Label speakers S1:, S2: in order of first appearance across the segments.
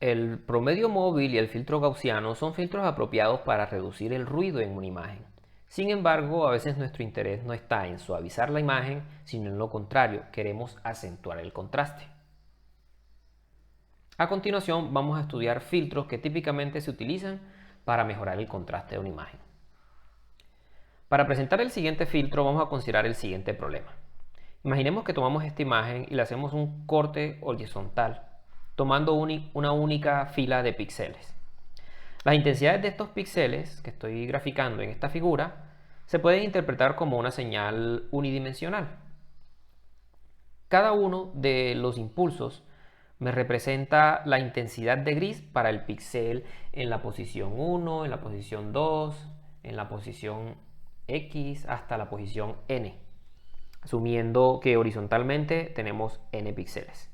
S1: El promedio móvil y el filtro gaussiano son filtros apropiados para reducir el ruido en una imagen. Sin embargo, a veces nuestro interés no está en suavizar la imagen, sino en lo contrario, queremos acentuar el contraste. A continuación, vamos a estudiar filtros que típicamente se utilizan para mejorar el contraste de una imagen. Para presentar el siguiente filtro, vamos a considerar el siguiente problema. Imaginemos que tomamos esta imagen y le hacemos un corte horizontal, tomando una única fila de píxeles. Las intensidades de estos píxeles que estoy graficando en esta figura se pueden interpretar como una señal unidimensional. Cada uno de los impulsos me representa la intensidad de gris para el píxel en la posición 1, en la posición 2, en la posición X hasta la posición N, asumiendo que horizontalmente tenemos N píxeles.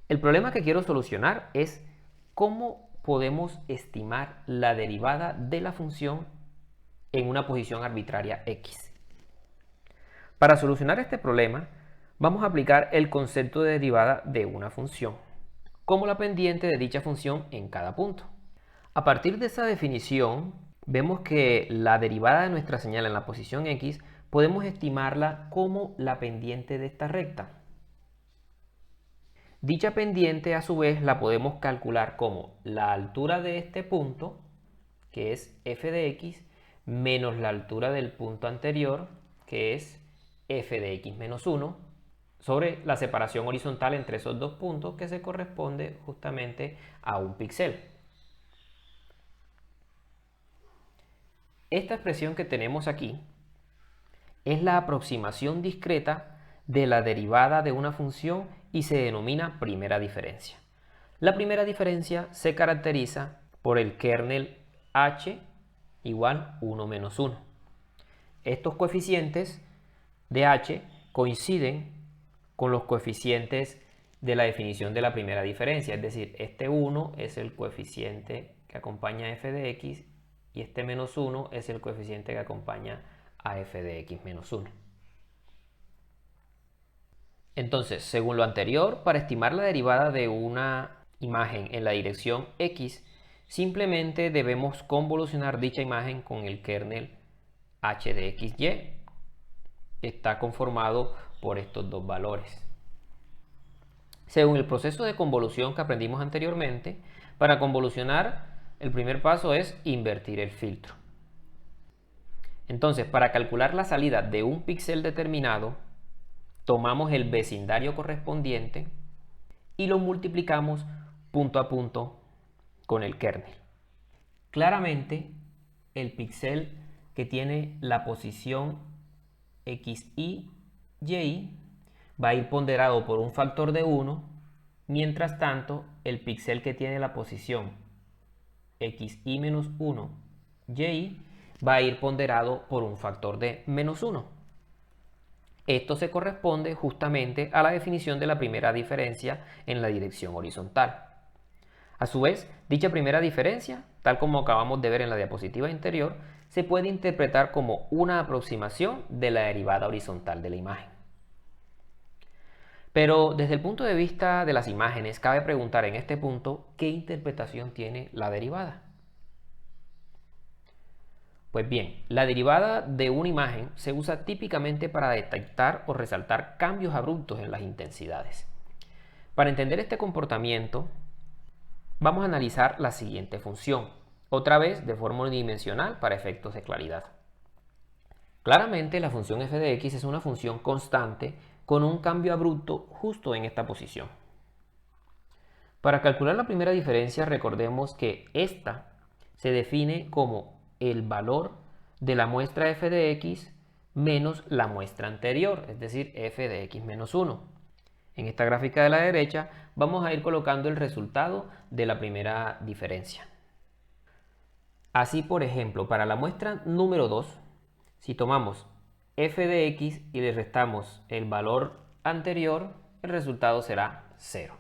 S1: El problema que quiero solucionar es cómo podemos estimar la derivada de la función en una posición arbitraria X. Para solucionar este problema, vamos a aplicar el concepto de derivada de una función, como la pendiente de dicha función en cada punto. A partir de esa definición, vemos que la derivada de nuestra señal en la posición X podemos estimarla como la pendiente de esta recta. Dicha pendiente a su vez la podemos calcular como la altura de este punto, que es f de x, menos la altura del punto anterior, que es f de x menos 1, sobre la separación horizontal entre esos dos puntos, que se corresponde justamente a un píxel. Esta expresión que tenemos aquí es la aproximación discreta de la derivada de una función y se denomina primera diferencia. La primera diferencia se caracteriza por el kernel h igual 1 menos 1. Estos coeficientes de h coinciden con los coeficientes de la definición de la primera diferencia, es decir, este 1 es el coeficiente que acompaña a f de x y este menos 1 es el coeficiente que acompaña a f de x menos 1. Entonces, según lo anterior, para estimar la derivada de una imagen en la dirección x, simplemente debemos convolucionar dicha imagen con el kernel h de xy, que está conformado por estos dos valores. Según el proceso de convolución que aprendimos anteriormente, para convolucionar el primer paso es invertir el filtro. Entonces, para calcular la salida de un píxel determinado, tomamos el vecindario correspondiente y lo multiplicamos punto a punto con el kernel. Claramente, el píxel que tiene la posición xy, y va a ir ponderado por un factor de 1, mientras tanto, el píxel que tiene la posición xy menos 1, y va a ir ponderado por un factor de menos 1. Esto se corresponde justamente a la definición de la primera diferencia en la dirección horizontal. A su vez, dicha primera diferencia, tal como acabamos de ver en la diapositiva anterior, se puede interpretar como una aproximación de la derivada horizontal de la imagen. Pero desde el punto de vista de las imágenes, cabe preguntar en este punto qué interpretación tiene la derivada. Pues bien, la derivada de una imagen se usa típicamente para detectar o resaltar cambios abruptos en las intensidades. Para entender este comportamiento, vamos a analizar la siguiente función, otra vez de forma unidimensional para efectos de claridad. Claramente la función f de x es una función constante con un cambio abrupto justo en esta posición. Para calcular la primera diferencia, recordemos que esta se define como el valor de la muestra f de x menos la muestra anterior, es decir, f de x menos 1. En esta gráfica de la derecha vamos a ir colocando el resultado de la primera diferencia. Así, por ejemplo, para la muestra número 2, si tomamos f de x y le restamos el valor anterior, el resultado será 0.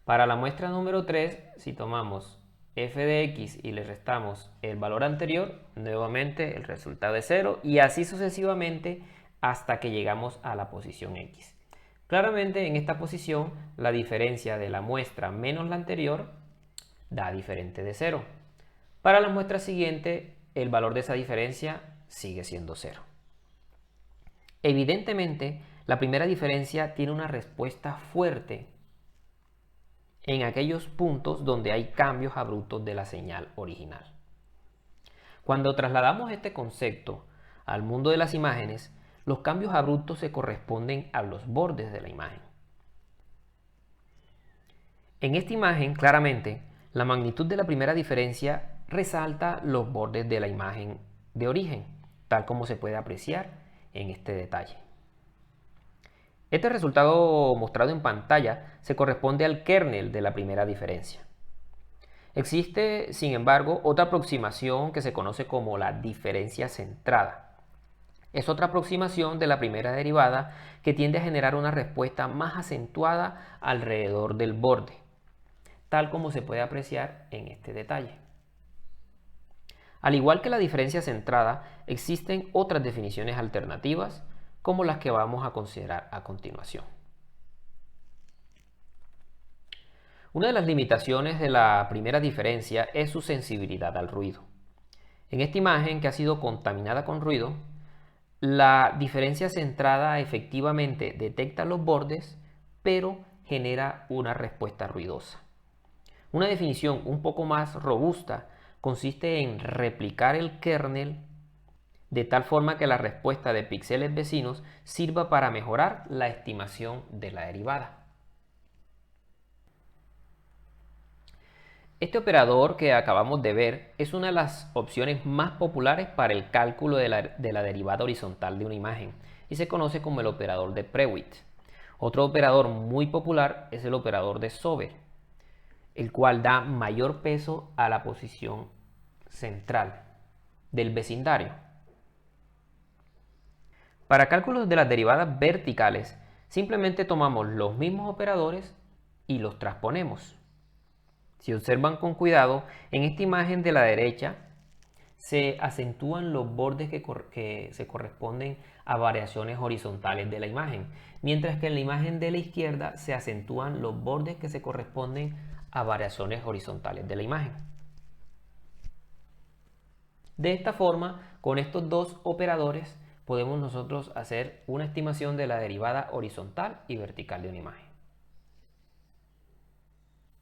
S1: Para la muestra número 3, si tomamos f de x y le restamos el valor anterior, nuevamente el resultado es 0 y así sucesivamente hasta que llegamos a la posición x. Claramente en esta posición la diferencia de la muestra menos la anterior da diferente de 0. Para la muestra siguiente el valor de esa diferencia sigue siendo 0. Evidentemente la primera diferencia tiene una respuesta fuerte en aquellos puntos donde hay cambios abruptos de la señal original. Cuando trasladamos este concepto al mundo de las imágenes, los cambios abruptos se corresponden a los bordes de la imagen. En esta imagen, claramente, la magnitud de la primera diferencia resalta los bordes de la imagen de origen, tal como se puede apreciar en este detalle. Este resultado mostrado en pantalla se corresponde al kernel de la primera diferencia. Existe, sin embargo, otra aproximación que se conoce como la diferencia centrada. Es otra aproximación de la primera derivada que tiende a generar una respuesta más acentuada alrededor del borde, tal como se puede apreciar en este detalle. Al igual que la diferencia centrada, existen otras definiciones alternativas como las que vamos a considerar a continuación. Una de las limitaciones de la primera diferencia es su sensibilidad al ruido. En esta imagen que ha sido contaminada con ruido, la diferencia centrada efectivamente detecta los bordes, pero genera una respuesta ruidosa. Una definición un poco más robusta consiste en replicar el kernel de tal forma que la respuesta de píxeles vecinos sirva para mejorar la estimación de la derivada. Este operador que acabamos de ver es una de las opciones más populares para el cálculo de la derivada horizontal de una imagen y se conoce como el operador de Prewitt. Otro operador muy popular es el operador de Sober, el cual da mayor peso a la posición central del vecindario. Para cálculos de las derivadas verticales, simplemente tomamos los mismos operadores y los transponemos. Si observan con cuidado, en esta imagen de la derecha se acentúan los bordes que se corresponden a variaciones horizontales de la imagen, mientras que en la imagen de la izquierda se acentúan los bordes que se corresponden a variaciones horizontales de la imagen. De esta forma, con estos dos operadores, podemos nosotros hacer una estimación de la derivada horizontal y vertical de una imagen.